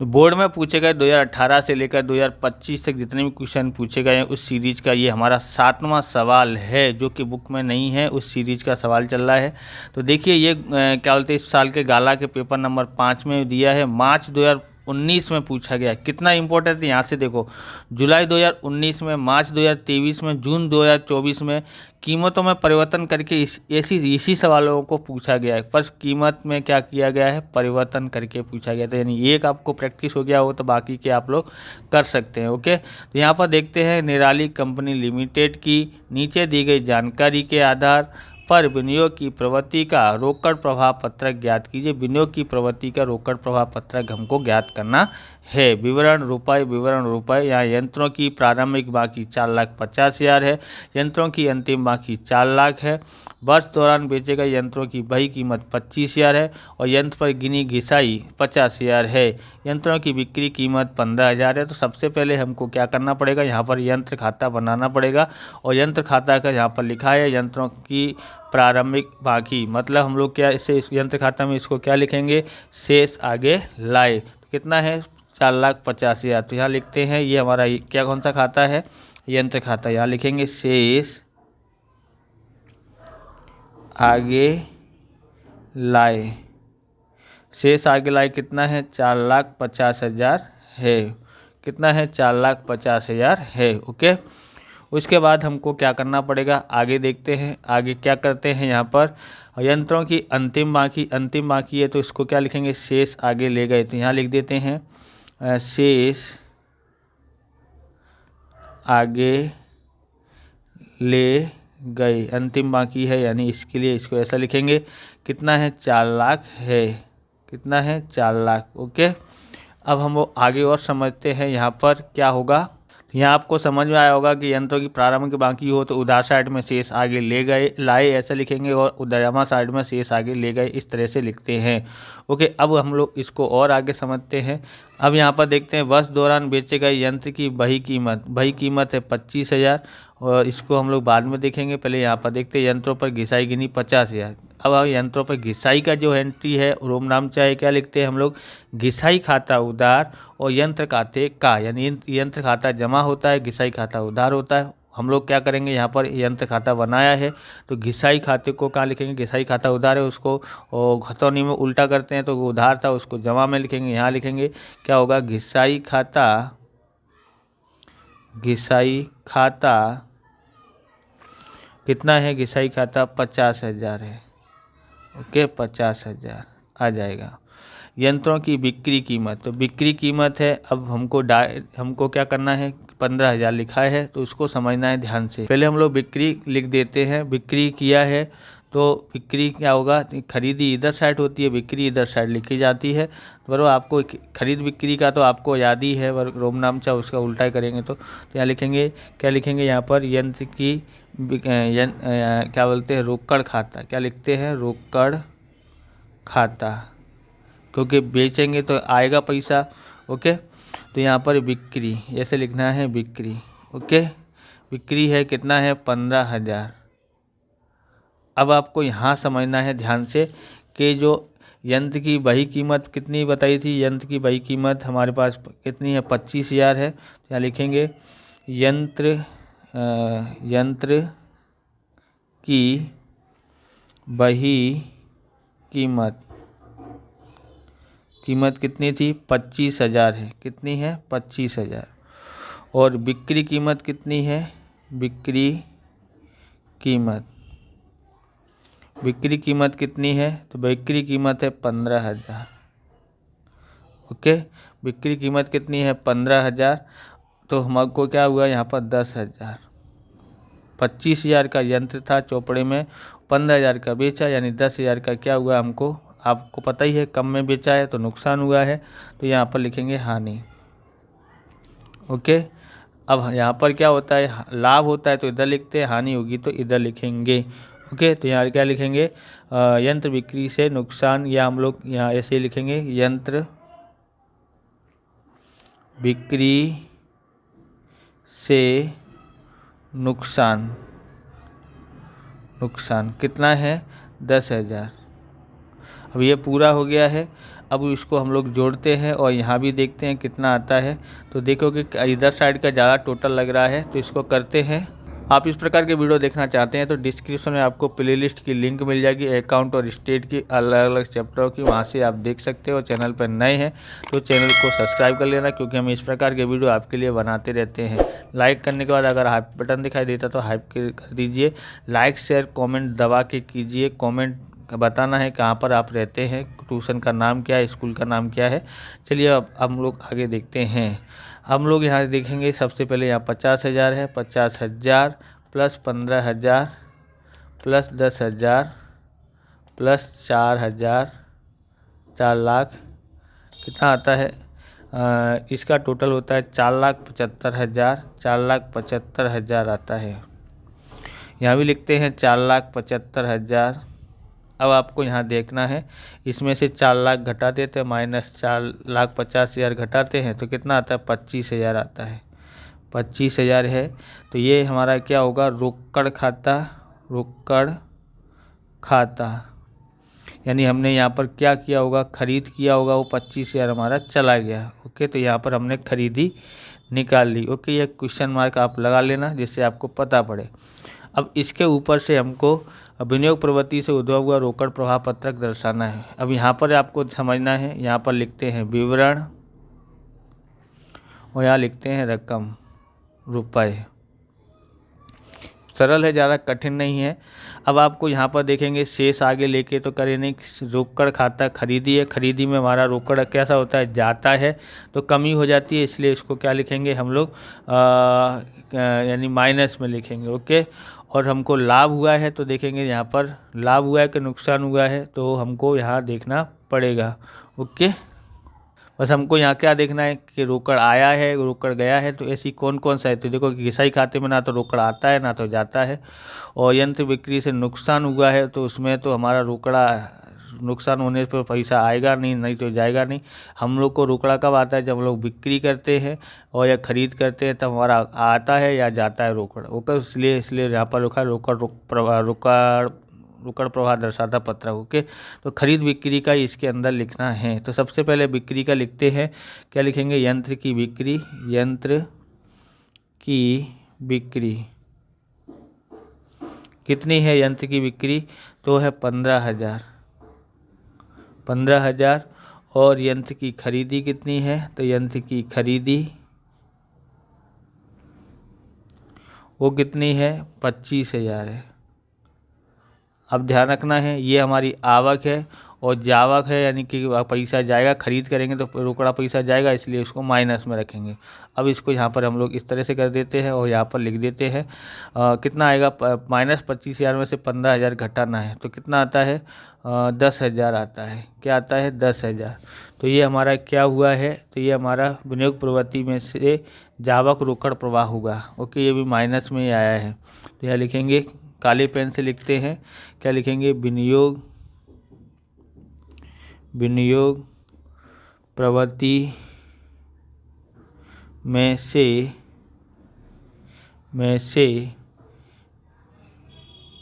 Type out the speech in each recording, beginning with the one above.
Board में पूछे गए 2018 से लेकर 2025 तक जितने भी क्वेश्चन पूछे गए हैं उस सीरीज़ का ये हमारा 7वां सवाल है, जो कि बुक में नहीं है, उस सीरीज़ का सवाल चल रहा है। तो देखिए ये क्या बोलते हैं, इस साल के गाला के पेपर नंबर 5 में दिया है, मार्च 2019 में पूछा गया। कितना इंपॉर्टेंट है यहाँ से देखो, जुलाई 2019 में, मार्च 2023 में, जून 2024 में कीमतों में परिवर्तन करके इसी सवालों को पूछा गया है। फर्स्ट कीमत में क्या किया गया है, परिवर्तन करके पूछा गया था। यानी एक आपको प्रैक्टिस हो गया हो तो बाकी के आप लोग कर सकते हैं। ओके, तो यहाँ पर देखते हैं निराली कंपनी लिमिटेड की नीचे दी गई जानकारी के आधार पर विनियोग की प्रवृत्ति का रोकड़ प्रभाव पत्रक ज्ञात कीजिए। विनियोग की प्रवृत्ति का रोकड़ प्रभाव पत्रक हमको ज्ञात करना है। विवरण रुपए। यहाँ यंत्रों की प्रारंभिक बाकी 4,50,000 है, यंत्रों की अंतिम बाकी 4 लाख है। वर्ष दौरान बेचे गए यंत्रों की बही कीमत 25,000 है और यंत्र पर गिनी घिसाई 50,000 है। यंत्रों की बिक्री कीमत 15,000 है। तो सबसे पहले हमको क्या करना पड़ेगा, यहाँ पर यंत्र खाता बनाना पड़ेगा और यंत्र खाता का यहाँ पर लिखा है यंत्रों की प्रारंभिक बाकी, मतलब हम लोग क्या इसे इस यंत्र खाता में इसको क्या लिखेंगे, शेष आगे लाए। तो कितना है, 4,50,000। तो यहाँ लिखते हैं ये हमारा क्या कौन सा खाता है, यंत्र खाता। यहाँ लिखेंगे शेष आगे लाए। शेष आगे लाए कितना है, 4,50,000 है। कितना है, 4,50,000 है। ओके, उसके बाद हमको क्या करना पड़ेगा, आगे देखते हैं आगे क्या करते हैं। यहाँ पर यंत्रों की अंतिम बाकी है, तो इसको क्या लिखेंगे, शेष आगे ले गए। तो यहाँ लिख देते हैं शेष आगे ले गए, अंतिम बाकी है, यानी इसके लिए इसको ऐसा लिखेंगे। कितना है, 4 लाख है। कितना है, 4 लाख। ओके, अब हम वो आगे और समझते हैं यहाँ पर क्या होगा। यहाँ आपको समझ में आया होगा कि यंत्रों की प्रारंभिक बाकी हो तो उधार साइड में शेष आगे ले गए लाए ऐसा लिखेंगे और उदायमा साइड में शेष आगे ले गए इस तरह से लिखते हैं। ओके, अब हम लोग इसको और आगे समझते हैं। अब यहाँ पर देखते हैं वर्ष दौरान बेचे गए यंत्र की बही कीमत है 25,000 और इसको हम लोग बाद में देखेंगे। पहले यहाँ पर देखते हैं यंत्रों पर घिसाई गिनी 50,000। अब यंत्रों पर घिसाई का जो एंट्री है रोम नाम चाहे क्या लिखते हैं हम लोग, घिसाई खाता उधार और यंत्र खाते का, यानी यंत्र खाता जमा होता है, घिसाई खाता उधार होता है। हम लोग क्या करेंगे, यहाँ पर यंत्र खाता बनाया है तो घिसाई खाते को कहाँ लिखेंगे, घिसाई खाता उधार है उसको खतौनी में उल्टा करते हैं तो वो उधार था उसको जमा में लिखेंगे। यहाँ लिखेंगे क्या होगा, घिसाई खाता कितना है, घिसाई खाता 50,000 है। ओके, 50,000 आ जाएगा। यंत्रों की बिक्री कीमत, तो बिक्री कीमत है, अब हमको क्या करना है, 15,000 लिखा है तो उसको समझना है ध्यान से। पहले हम लोग बिक्री लिख देते हैं, बिक्री किया है तो बिक्री क्या होगा, खरीदी इधर साइड होती है, बिक्री इधर साइड लिखी जाती है। बराबर, आपको खरीद बिक्री का तो आपको याद ही है, रोम नाम चाहे उसका उल्टा करेंगे तो यहाँ लिखेंगे क्या लिखेंगे, यहाँ पर यंत्र की क्या बोलते हैं, रोकड़ खाता, क्या लिखते हैं, रोकड़ खाता, क्योंकि बेचेंगे तो आएगा पैसा। ओके, तो यहाँ पर बिक्री ऐसे लिखना है, बिक्री। ओके, बिक्री है कितना है, 15,000। अब आपको यहाँ समझना है ध्यान से कि जो यंत्र की बही कीमत कितनी बताई थी, यंत्र की बही कीमत हमारे पास कितनी है, 25,000 है। यहाँ लिखेंगे यंत्र की बही कीमत कितनी थी, 25,000 है। कितनी है, 25,000। और बिक्री कीमत कितनी है, बिक्री कीमत कितनी है, तो बिक्री कीमत है 15,000। ओके, बिक्री कीमत कितनी है, 15,000। तो हमको क्या हुआ यहाँ पर 10,000। 25,000 का यंत्र था चौपड़े में, 15,000 का बेचा, यानी 10,000 का क्या हुआ हमको, आपको पता ही है, कम में बेचा है तो नुकसान हुआ है, तो यहाँ पर लिखेंगे हानि। ओके, अब यहाँ पर क्या होता है, लाभ होता है तो इधर लिखते हैं, हानि होगी तो इधर लिखेंगे। ओके, तो यहाँ क्या लिखेंगे, यंत्र बिक्री से नुकसान, या हम लोग यहाँ ऐसे ही लिखेंगे, यंत्र बिक्री से नुकसान कितना है, 10,000। अब ये पूरा हो गया है। अब इसको हम लोग जोड़ते हैं और यहाँ भी देखते हैं कितना आता है। तो देखो कि इधर साइड का ज़्यादा टोटल लग रहा है, तो इसको करते हैं। आप इस प्रकार के वीडियो देखना चाहते हैं तो डिस्क्रिप्शन में आपको प्लेलिस्ट की लिंक मिल जाएगी, अकाउंट और स्टेट की अलग अलग चैप्टरों की, वहां से आप देख सकते हो। चैनल पर नए हैं तो चैनल को सब्सक्राइब कर लेना, क्योंकि हम इस प्रकार के वीडियो आपके लिए बनाते रहते हैं। लाइक करने के बाद अगर हाइप बटन दिखाई देता तो हाइप कर दीजिए। लाइक शेयर कॉमेंट दबा के कीजिए। कॉमेंट बताना है कहाँ पर आप रहते हैं, ट्यूशन का नाम क्या है, स्कूल का नाम क्या है। चलिए अब हम लोग आगे देखते हैं। हम लोग यहाँ देखेंगे सबसे पहले यहाँ 50,000 है। 50,000 प्लस 15,000 प्लस 10,000 प्लस 4,000, 4 लाख कितना आता है? इसका टोटल होता है 4,75,000। 4,75,000 आता है। यहाँ भी लिखते हैं 4,75,000। अब आपको यहाँ देखना है, इसमें से 4 लाख घटा देते हैं, माइनस 4,50,000 घटाते हैं तो कितना आता है? 25,000 आता है। 25,000 है तो ये हमारा क्या होगा? रोकड़ खाता। रोकड़ खाता यानी हमने यहाँ पर क्या किया होगा? खरीद किया होगा, वो 25,000 हमारा चला गया। ओके, तो यहाँ पर हमने खरीदी निकाल ली। ओके, ये क्वेश्चन मार्क आप लगा लेना जिससे आपको पता पड़े। अब इसके ऊपर से हमको विनियोग प्रवृत्ति से उद्भव हुआ रोकड़ प्रवाह पत्रक दर्शाना है। अब यहाँ पर आपको समझना है, यहाँ पर लिखते हैं विवरण और यहाँ लिखते हैं रकम, रुपए। सरल है, ज़्यादा कठिन नहीं है। अब आपको यहाँ पर देखेंगे शेष आगे लेके तो करे नहीं। रोकड़ खाता खरीदी है, खरीदी में हमारा रोकड़ कैसा होता है? जाता है तो कमी हो जाती है, इसलिए इसको क्या लिखेंगे हम लोग? यानी माइनस में लिखेंगे। ओके, और हमको लाभ हुआ है तो देखेंगे यहाँ पर लाभ हुआ है कि नुकसान हुआ है, तो हमको यहाँ देखना पड़ेगा। ओके, बस हमको यहाँ क्या देखना है कि रोकड़ आया है, रोकड़ गया है, तो ऐसी कौन कौन सा है। तो देखो कि घिसाई खाते में ना तो रोकड़ आता है ना तो जाता है। और यंत्र बिक्री से नुकसान हुआ है तो उसमें तो हमारा रोकड़ा नुकसान होने पर पैसा आएगा नहीं, नहीं तो जाएगा नहीं। हम लोग को रोकड़ा कब आता है? जब हम लोग बिक्री करते हैं और या खरीद करते हैं, तब हमारा आता है या जाता है रोकड़। ओके, इसलिए यहाँ पर लिखा है रोकड़ प्रवाह दर्शाता पत्रक। ओके, तो खरीद बिक्री का इसके अंदर लिखना है। तो सबसे पहले बिक्री का लिखते हैं। क्या लिखेंगे? यंत्र की बिक्री। यंत्र की बिक्री कितनी है? यंत्र की बिक्री तो है 15,000। 15,000। और यंत्र की खरीदी कितनी है? तो यंत्र की खरीदी वो कितनी है? 25,000 है। अब ध्यान रखना है, ये हमारी आवक है और जावक है, यानी कि पैसा जाएगा, खरीद करेंगे तो रोकड़ा पैसा जाएगा, इसलिए इसको माइनस में रखेंगे। अब इसको यहाँ पर हम लोग इस तरह से कर देते हैं और यहाँ पर लिख देते हैं कितना आएगा? माइनस 25,000 में से 15,000 घटाना है तो कितना आता है? 10,000 आता है। क्या आता है? 10,000। तो ये हमारा क्या हुआ है? तो ये हमारा विनियोग प्रवृत्ति में से जावक रोकड़ प्रवाह हुआ। ओके, ये भी माइनस में ही आया है। तो यहाँ लिखेंगे, काले पेन से लिखते हैं। क्या लिखेंगे? विनियोग प्रवृत्ति में से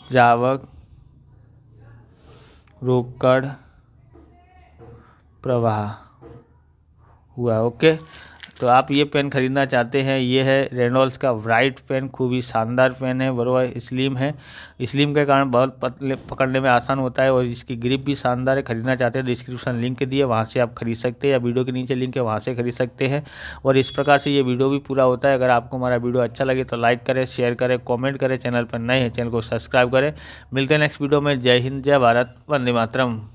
जावक रोकड़ प्रवाह हुआ। ओके, तो आप ये पेन खरीदना चाहते हैं, ये है रेनॉल्ड्स का ब्राइट पेन, खूब ही शानदार पेन है, बराबर स्लिम है। स्लिम के कारण बहुत पतले, पकड़ने में आसान होता है और इसकी ग्रिप भी शानदार है। खरीदना चाहते हैं डिस्क्रिप्शन लिंक दिए, वहाँ से आप खरीद सकते हैं, या वीडियो के नीचे लिंक है वहाँ से खरीद सकते हैं। और इस प्रकार से ये वीडियो भी पूरा होता है। अगर आपको हमारा वीडियो अच्छा लगे तो लाइक करें, शेयर करें, कॉमेंट करें। चैनल पर नए हैं चैनल को सब्सक्राइब करें। मिलते हैं नेक्स्ट वीडियो में। जय हिंद, जय भारत, वंदे मातरम।